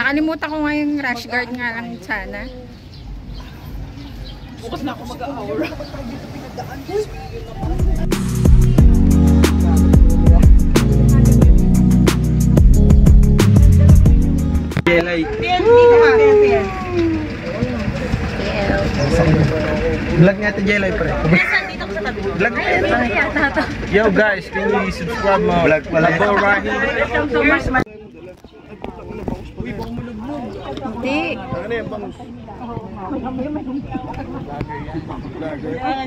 Nakalimutan ko nga yung rash guard nga lang sana. Bukas na ako mag-aura. Jelai. Vlog niya ito Jelai pre. Vlog niya ito. Yo guys, can you subscribe mo? Vlog pala. Go right here. Uy, baka mulog-mulog. Hindi. Ano yan, bangus? Hindi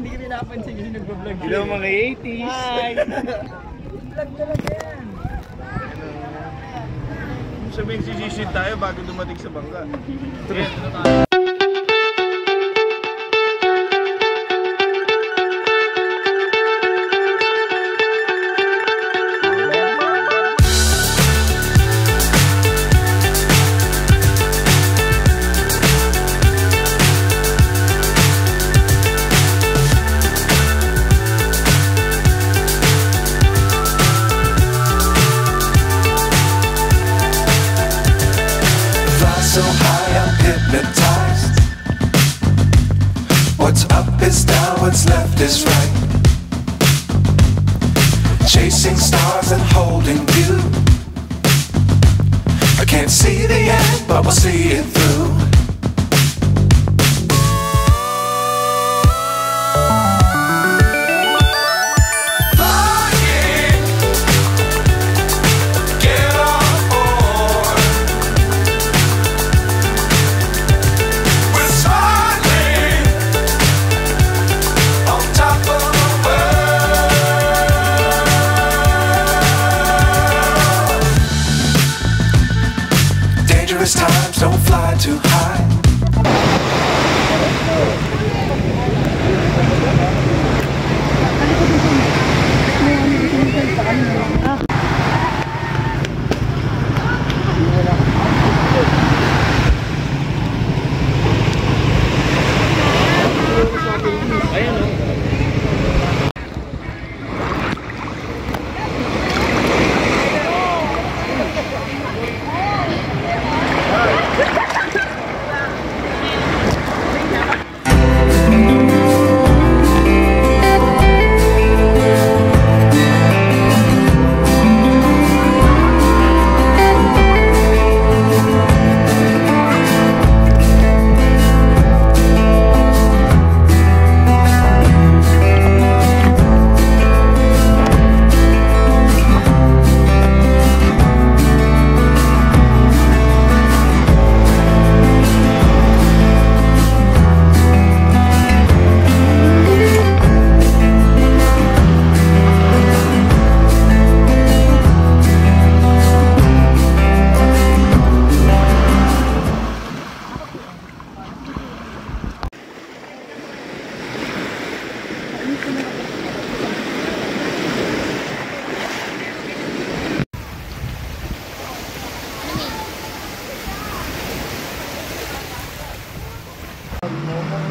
ka pinapansin yung nag-vlog. Hello mga 80s. Hi! Vlog talaga yan. Sabihin sisisid tayo bago dumating sa bangka. So high I'm hypnotized. What's up is down, what's left is right. Chasing stars and holding you. I can't see the end, but we'll see it through. Dangerous times, don't fly too high.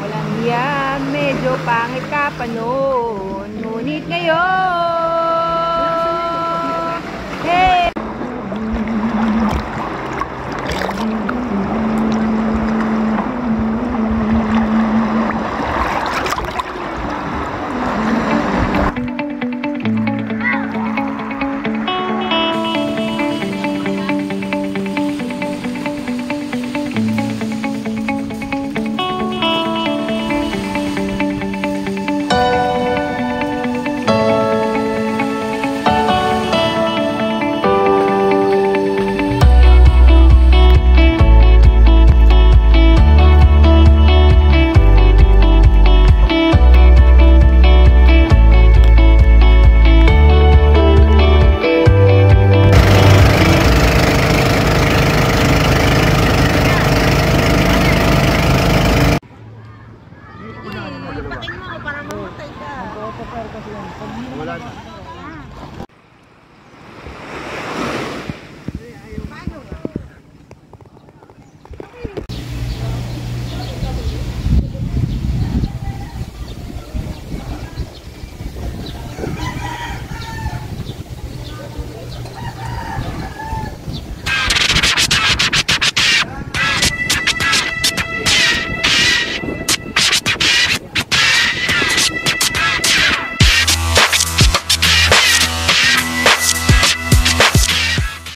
Walang yan, medyo pangit ka pa noon. Ngunit ngayon, hey! Wala na.